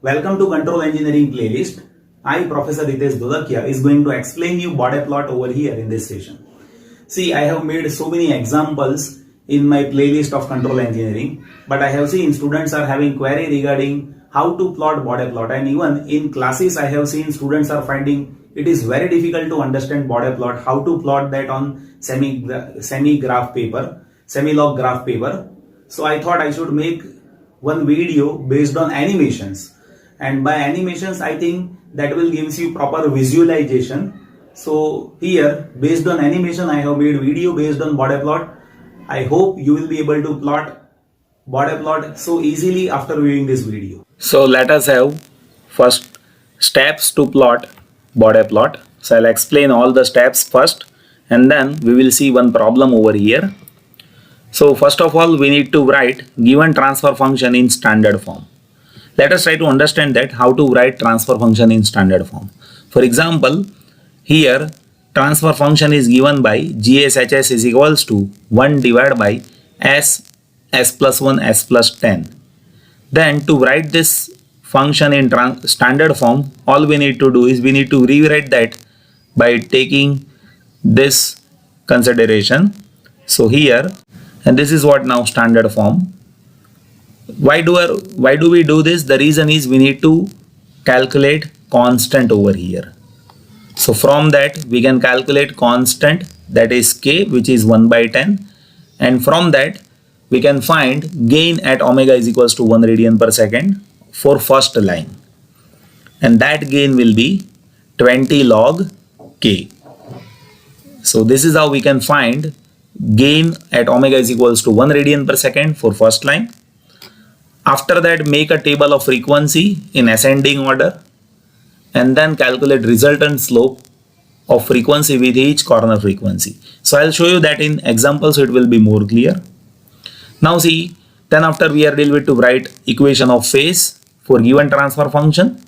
Welcome to Control Engineering playlist. I, Professor Ritesh Dodakia, is going to explain you Bode Plot over here in this session. See, I have made so many examples in my playlist of Control Engineering, but I have seen students are having query regarding how to plot Bode Plot, and even in classes I have seen students are finding it is very difficult to understand Bode Plot, how to plot that on semi-log graph paper. So I thought I should make one video based on animations, and by animations I think that will gives you proper visualization. So here, based on animation, I have made video based on Bode Plot. I hope you will be able to plot Bode Plot so easily after viewing this video. So let us have first steps to plot Bode Plot. So I'll explain all the steps first, and then we will see one problem over here. So first of all, we need to write given transfer function in standard form. Let us try to understand that how to write transfer function in standard form. For example, here transfer function is given by GSHS is equals to 1 divided by s plus 1 s plus 10. Then to write this function in standard form, all we need to do is we need to rewrite that by taking this consideration. So here, and this is what now standard form. Why do we do this? The reason is we need to calculate constant over here. So from that we can calculate constant, that is k, which is 1 by 10, and from that we can find gain at omega is equals to 1 radian per second for first line, and that gain will be 20 log k. So this is how we can find gain at omega is equals to 1 radian per second for first line. After that, make a table of frequency in ascending order, and then calculate resultant slope of frequency with each corner frequency. So I'll show you that in example so it will be more clear. Now see, then after we are dealing with to write equation of phase for given transfer function.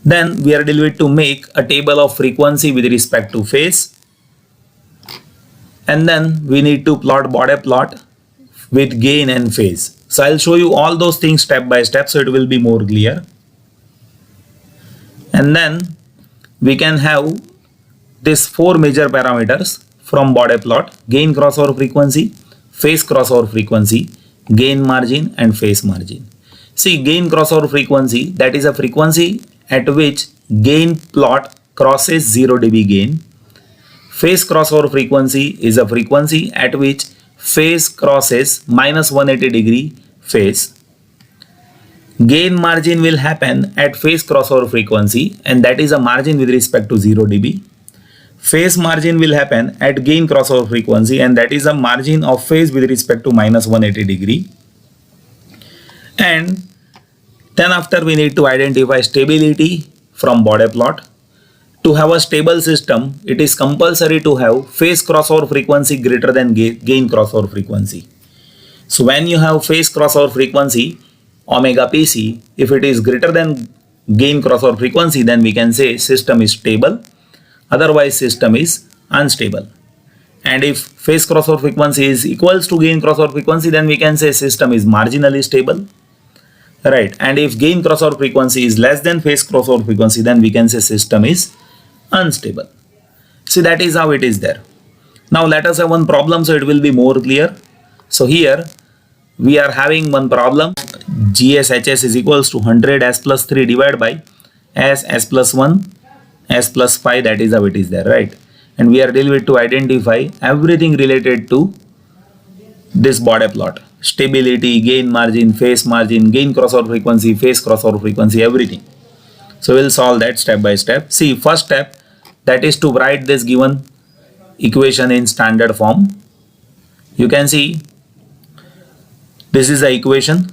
Then we are dealing with to make a table of frequency with respect to phase. And then we need to plot Bode plot with gain and phase. So I'll show you all those things step by step so it will be more clear. And then we can have these 4 major parameters from Bode plot: gain crossover frequency, phase crossover frequency, gain margin, and phase margin. See, gain crossover frequency, that is a frequency at which gain plot crosses 0 dB gain. Phase crossover frequency is a frequency at which phase crosses minus 180 degree phase. Gain margin will happen at phase crossover frequency, and that is a margin with respect to 0 dB. Phase margin will happen at gain crossover frequency, and that is a margin of phase with respect to minus 180 degree. And then after we need to identify stability from Bode plot. To have a stable system, it is compulsory to have phase crossover frequency greater than gain crossover frequency. So when you have phase crossover frequency omega pc, if it is greater than gain crossover frequency, then we can say system is stable, otherwise system is unstable. And if phase crossover frequency is equals to gain crossover frequency, then we can say system is marginally stable, right? And if gain crossover frequency is less than phase crossover frequency, then we can say system is unstable. See, that is how it is there. Now let us have one problem so it will be more clear. So here we are having one problem. GSHS is equals to 100 s plus 3 divided by s plus 1 s plus 5, that is how it is there, right? And we are dealing with to identify everything related to this Bode plot: stability, gain margin, phase margin, gain crossover frequency, phase crossover frequency, everything. So we'll solve that step by step. See, first step, that is to write this given equation in standard form. You can see this is the equation.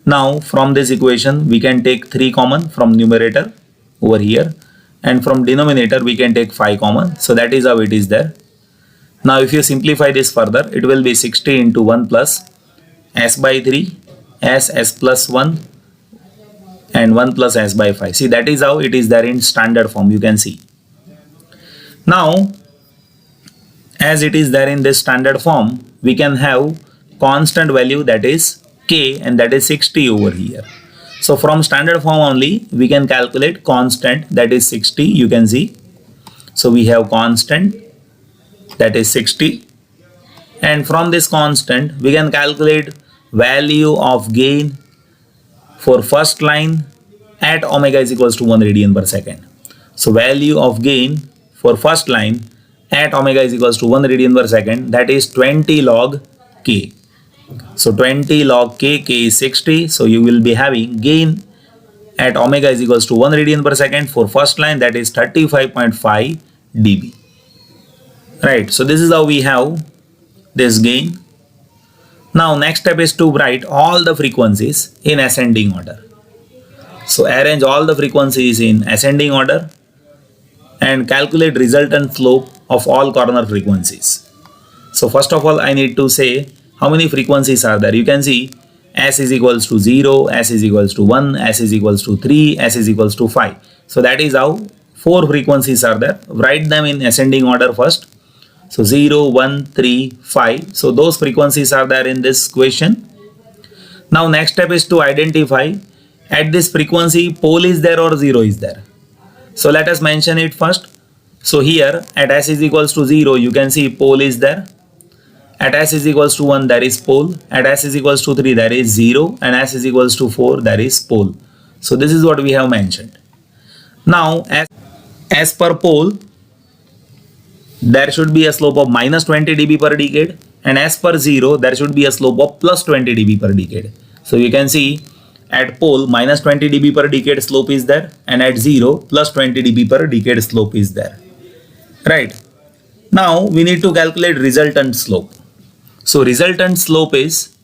Now from this equation we can take 3 common from numerator over here, and from denominator we can take 5 common. So that is how it is there. Now if you simplify this further, it will be 60 into 1 plus s by 3 s plus 1 and 1 plus s by 5. See, that is how it is there in standard form, you can see. Now as it is there in this standard form, we can have constant value, that is k, and that is 60 over here. So from standard form only we can calculate constant, that is 60, you can see. So we have constant, that is 60, and from this constant we can calculate value of gain for first line at omega is equals to 1 radian per second. So value of gain for first line at omega is equals to 1 radian per second, that is 20 log k. So 20 log k, k is 60, so you will be having gain at omega is equals to 1 radian per second for first line, that is 35.5 dB. Right, so this is how we have this gain. Now next step is to write all the frequencies in ascending order. So arrange all the frequencies in ascending order and calculate resultant slope of all corner frequencies. So first of all I need to say how many frequencies are there. You can see S is equals to 0, S is equals to 1, S is equals to 3, S is equals to 5. So that is how 4 frequencies are there. Write them in ascending order first. So 0, 1, 3, 5. So those frequencies are there in this question. Now next step is to identify at this frequency pole is there or 0 is there. So let us mention it first. So here at S is equals to 0 you can see pole is there. At S is equals to 1 there is pole. At S is equals to 3 there is 0. And S is equals to 4 there is pole. So this is what we have mentioned. Now as per pole there should be a slope of minus 20 dB per decade, and as per 0 there should be a slope of plus 20 dB per decade. So you can see at pole minus 20 dB per decade slope is there, and at 0 plus 20 dB per decade slope is there. Right. Now we need to calculate resultant slope. So resultant slope is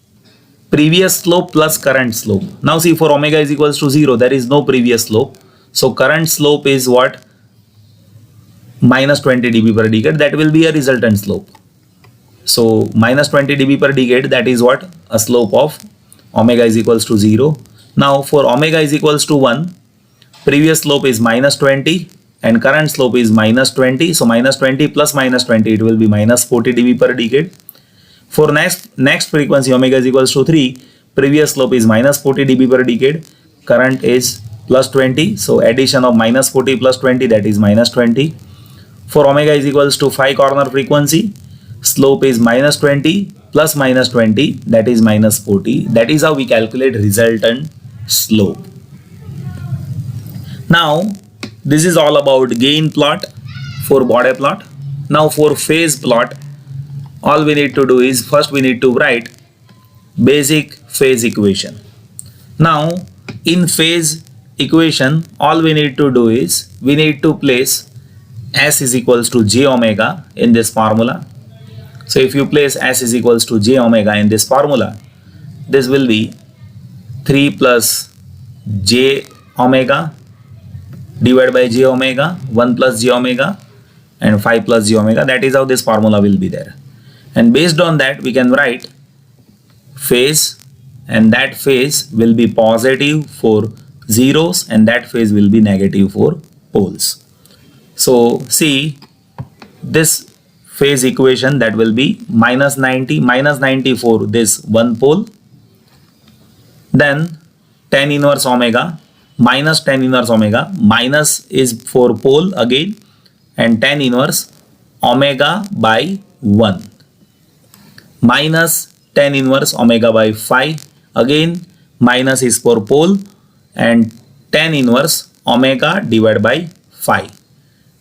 previous slope plus current slope. Now see, for omega is equals to 0 there is no previous slope. So current slope is what? Minus 20 dB per decade. That will be a resultant slope. So minus 20 dB per decade, that is what? A slope of omega is equals to 0. Now for omega is equals to 1, previous slope is minus 20 and current slope is minus 20. So minus 20 plus minus 20, it will be minus 40 dB per decade. For next frequency omega is equals to 3, previous slope is minus 40 dB per decade, current is plus 20. So addition of minus 40 plus 20, that is minus 20. For omega is equals to 5 corner frequency, slope is minus 20 plus minus 20, that is minus 40. That is how we calculate resultant slope. Now this is all about gain plot for Bode plot. Now for phase plot, all we need to do is first we need to write basic phase equation. Now in phase equation all we need to do is we need to place S is equals to j omega in this formula. So if you place S is equals to j omega in this formula, this will be 3 plus j omega divided by j omega, 1 plus j omega and 5 plus j omega. That is how this formula will be there. And based on that we can write phase, and that phase will be positive for zeros and that phase will be negative for poles. So see this phase equation, that will be minus 90 for this one pole, then tan inverse omega minus tan inverse omega, minus is for pole again, and tan inverse omega by 1 minus tan inverse omega by 5, again minus is for pole, and tan inverse omega divided by 5.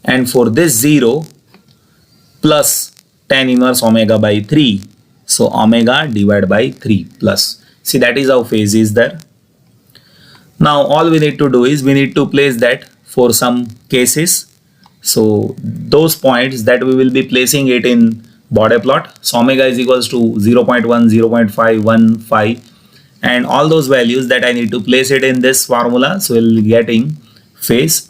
And for this 0 plus tan inverse omega by 3, so omega divided by 3 plus. See, that is how phase is there. Now all we need to do is we need to place that for some cases. So those points that we will be placing it in Bode plot. So omega is equals to 0.1, 0.5, 1, 5, and all those values that I need to place it in this formula. So we'll be getting phase.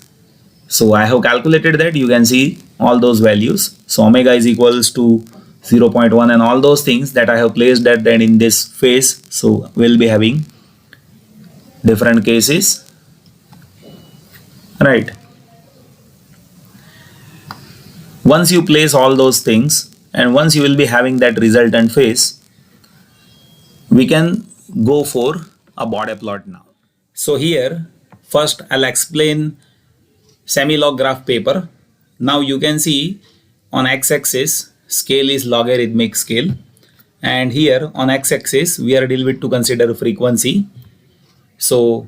So I have calculated that, you can see all those values. So omega is equals to 0.1 and all those things that I have placed that then in this phase. So we'll be having different cases, right? Once you place all those things and once you will be having that resultant phase, we can go for a Bode plot now. So here first I'll explain semi-log graph paper. Now you can see on x-axis scale is logarithmic scale, and here on x-axis we are dealing with to consider frequency. So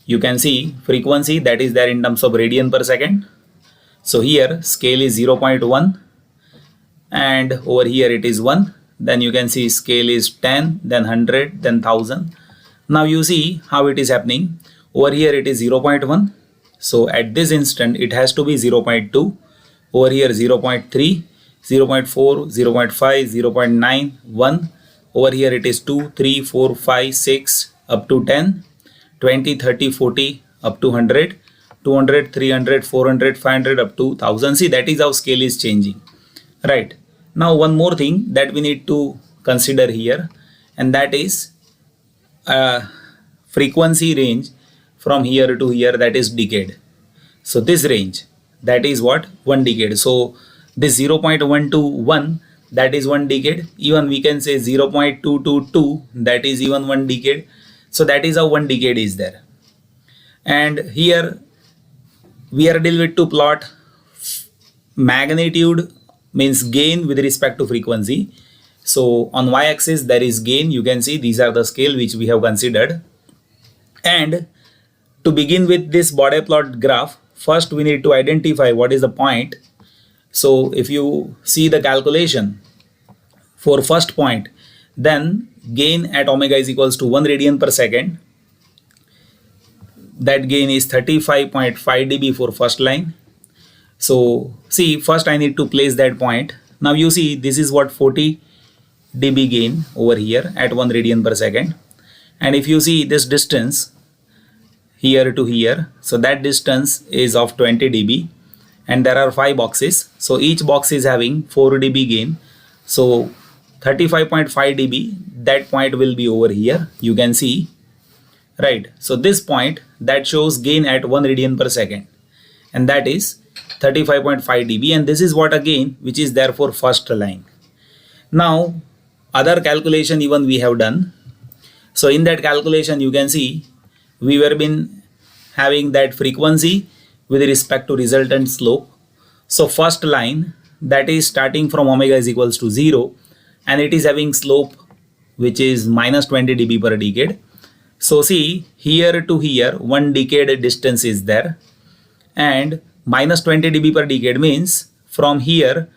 you can see frequency that is there in terms of radian per second. So here scale is 0.1 and over here it is 1. Then you can see scale is 10, then 100, then 1000. Now you see how it is happening. Over here it is 0.1. So at this instant it has to be 0.2. Over here 0.3, 0.4, 0.5, 0.9, 1. Over here it is 2, 3, 4, 5, 6 up to 10, 20, 30, 40 up to 100, 200, 300, 400, 500 up to 1000. See, that is how scale is changing. Right. Now one more thing that we need to consider here, and that is frequency range from here to here, that is decade. So this range, that is what? 1 decade. So this 0.1 to 1, that is 1 decade. Even we can say 0.2 to 2, that is even 1 decade. So that is how 1 decade is there. And here we are dealing with to plot magnitude, means gain with respect to frequency. So on y-axis there is gain. You can see these are the scale which we have considered. And to begin with this Bode plot graph, first we need to identify what is the point. So if you see the calculation for first point, then gain at omega is equals to 1 radian per second. That gain is 35.5 dB for first line. So see, first I need to place that point. Now you see this is what 40 dB gain over here at 1 radian per second. And if you see this distance here to here, so that distance is of 20 dB, and there are 5 boxes. So each box is having 4 dB gain. So 35.5 dB, that point will be over here. You can see, right? So this point that shows gain at 1 radian per second, and that is 35.5 dB, and this is what again which is there for first line. Now other calculation even we have done. So in that calculation you can see we were been having that frequency with respect to resultant slope. So first line, that is starting from omega is equals to 0, and it is having slope which is minus 20 dB per decade. So see, here to here 1 decade distance is there, and minus 20 dB per decade means from here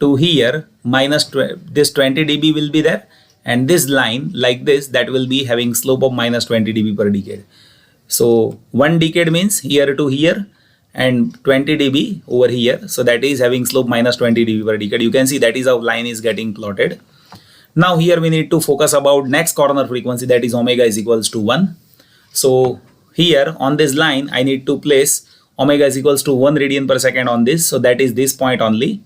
to here this 20 dB will be there, and this line like this, that will be having slope of minus 20 dB per decade. So 1 decade means here to here and 20 dB over here, so that is having slope minus 20 dB per decade. You can see that is how line is getting plotted. Now here we need to focus about next corner frequency, that is omega is equals to 1. So here on this line I need to place omega is equals to 1 radian per second on this, so that is this point only.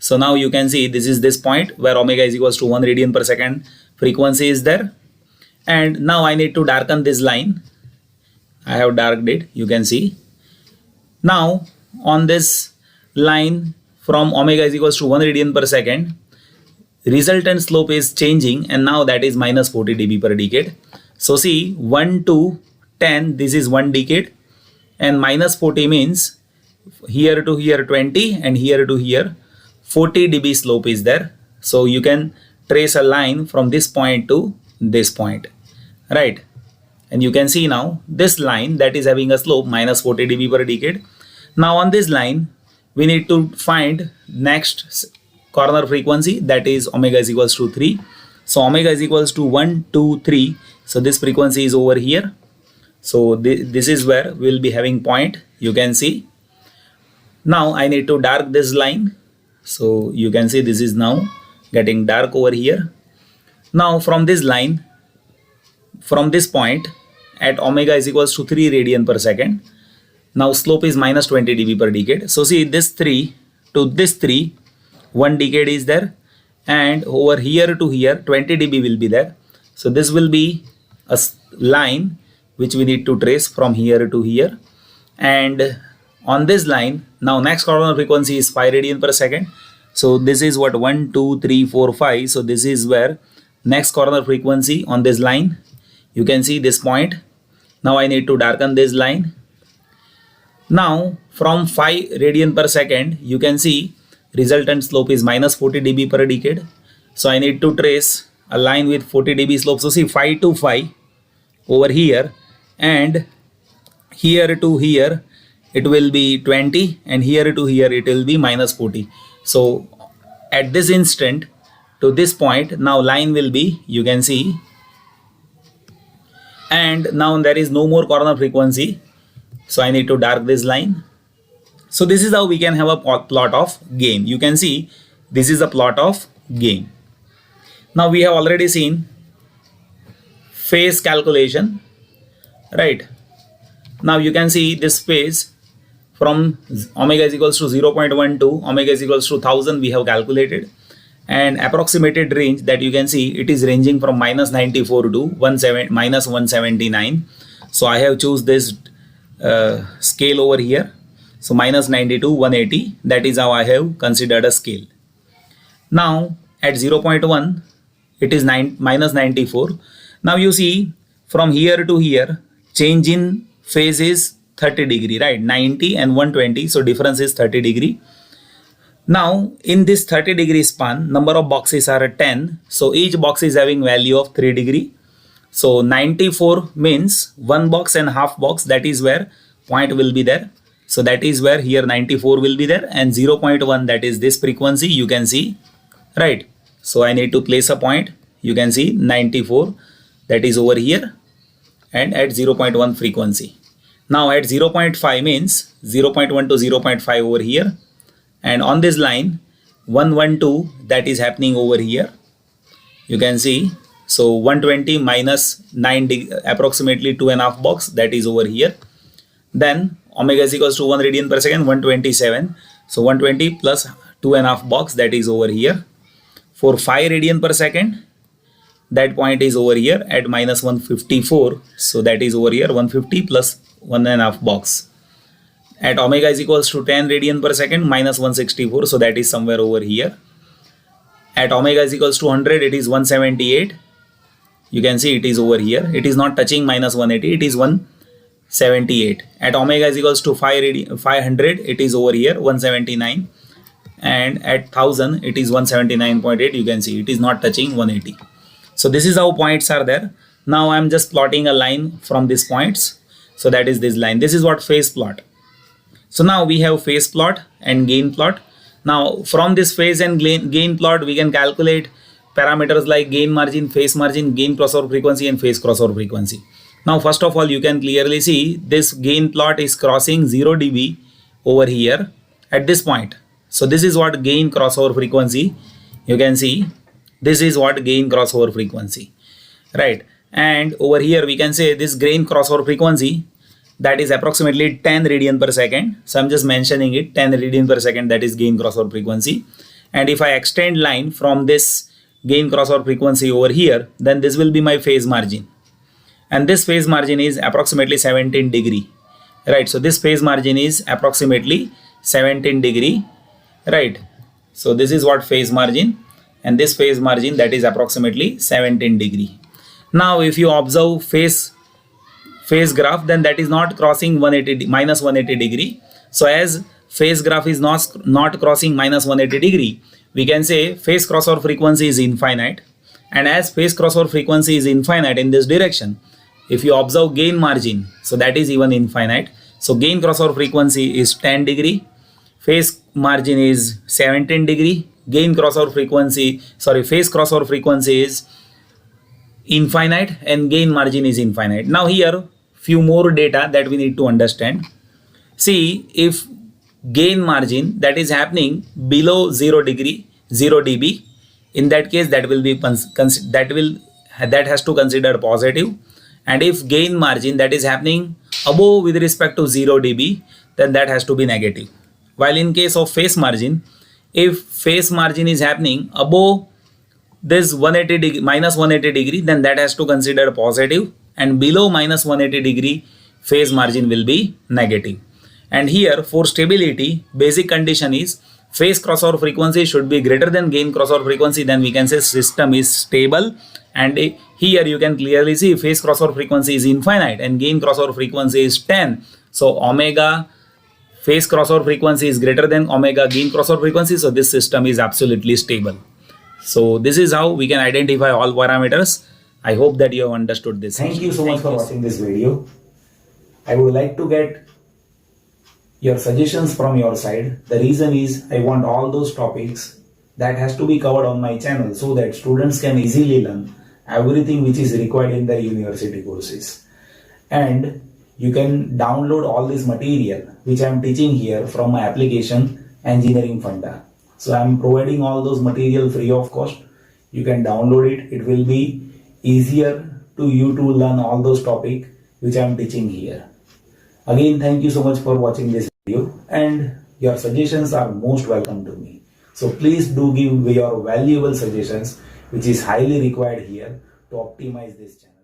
So now you can see this is this point where omega is equals to 1 radian per second frequency is there. And now I need to darken this line. I have darkened it, you can see. Now on this line from omega is equals to 1 radian per second, resultant slope is changing, and now that is minus 40 dB per decade. So see, 1 to 10, this is 1 decade, and minus 40 means here to here 20 and here to here 40 dB slope is there. So you can trace a line from this point to this point, right? And you can see now this line that is having a slope minus 40 dB per decade. Now on this line we need to find next corner frequency, that is omega is equals to 3. So omega is equals to 1, 2, 3. So this frequency is over here. So this is where we will be having point, you can see. Now I need to dark this line. So you can see this is now getting dark over here. Now from this line, from this point at omega is equals to 3 radian per second. Now slope is minus 20 dB per decade. So see, this 3 to this 3, 1 decade is there, and over here to here 20 dB will be there. So this will be a line which we need to trace from here to here. And on this line, now next corner frequency is 5 radian per second. So this is what 1, 2, 3, 4, 5. So this is where next corner frequency on this line. You can see this point, Now I need to darken this line. Now from 5 radian per second, you can see resultant slope is minus 40 dB per decade. So I need to trace a line with 40 dB slope. So see 5 to 5 over here, and here to here it will be 20, and here to here it will be minus 40. So at this instant to this point, now line will be, you can see, and now there is no more corner frequency. So I need to dark this line. So this is how we can have a plot of gain. You can see this is a plot of gain. Now we have already seen phase calculation, right? Now you can see this phase from omega is equals to 0.1 to omega is equals to 1000 we have calculated, and approximated range that you can see, it is ranging from minus 94 to minus 179. So I have choose this scale over here. So minus 90 to 180, that is how I have considered a scale. Now at 0.1 it is minus 94. Now you see from here to here change in phase is 30 degree, right? 90 and 120, so difference is 30 degree. Now in this 30 degree span, number of boxes are 10, so each box is having value of 3 degree. So 94 means one box and half box, that is where point will be there. So that is where here 94 will be there, and 0.1, that is this frequency you can see, right? So I need to place a point. You can see 94, that is over here, and at 0.1 frequency. Now at 0.5 means 0.1 to 0.5 over here, and on this line 112, that is happening over here. You can see, so 120 minus 9 approximately 2.5 box, that is over here. Then omega is equals to 1 radian per second, 127. So 120 plus 2.5 box, that is over here. For 5 radian per second, that point is over here at minus 154. So that is over here 150 plus 1.5 box. At omega is equals to 10 radian per second, minus 164. So that is somewhere over here. At omega is equals to 100, it is 178. You can see it is over here. It is not touching minus 180, it is 178. At omega is equals to 500, it is over here 179. And at 1000, it is 179.8. You can see it is not touching 180. So this is how points are there. Now I am just plotting a line from these points. So that is this line. This is what phase plot. So now we have phase plot and gain plot. Now from this phase and gain plot, we can calculate parameters like gain margin, phase margin, gain crossover frequency, and phase crossover frequency. Now first of all, you can clearly see this gain plot is crossing 0 dB over here at this point. So this is what gain crossover frequency. You can see this is what gain crossover frequency, right? And over here we can say this gain crossover frequency, that is approximately 10 radian per second. So I'm just mentioning it, 10 radian per second, that is gain crossover frequency. And if I extend line from this gain crossover frequency over here, then this will be my phase margin. And this phase margin is approximately 17 degree, right? So this phase margin is approximately 17 degree, right? So this is what phase margin, and this phase margin, that is approximately 17 degree. Now if you observe phase graph, then that is not crossing minus 180 degree. So as phase graph is not crossing minus 180 degree, we can say phase crossover frequency is infinite. And as phase crossover frequency is infinite in this direction, if you observe gain margin, so that is even infinite. So gain crossover frequency is 10 degree, phase margin is 17 degree, phase crossover frequency is infinite, and gain margin is infinite. Now here few more data that we need to understand. See, if gain margin that is happening below 0 dB, in that case that has to consider positive. And if gain margin that is happening above with respect to 0 dB, then that has to be negative. While in case of phase margin, if phase margin is happening above this minus 180 degree, then that has to consider positive, and below minus 180 degree phase margin will be negative. And here for stability, basic condition is phase crossover frequency should be greater than gain crossover frequency, then we can say system is stable and Here you can clearly see phase crossover frequency is infinite and gain crossover frequency is 10. So omega phase crossover frequency is greater than omega gain crossover frequency. So this system is absolutely stable. So this is how we can identify all parameters. I hope that you have understood this. Thank you so much for watching this video. I would like to get your suggestions from your side. The reason is I want all those topics that has to be covered on my channel so that students can easily learn everything which is required in their university courses. And you can download all this material which I am teaching here from my application Engineering Funda. So I am providing all those material free of cost. You can download it. It will be easier to you to learn all those topics which I am teaching here. Again, thank you so much for watching this video, and your suggestions are most welcome to me. So please do give your valuable suggestions which is highly required here to optimize this channel.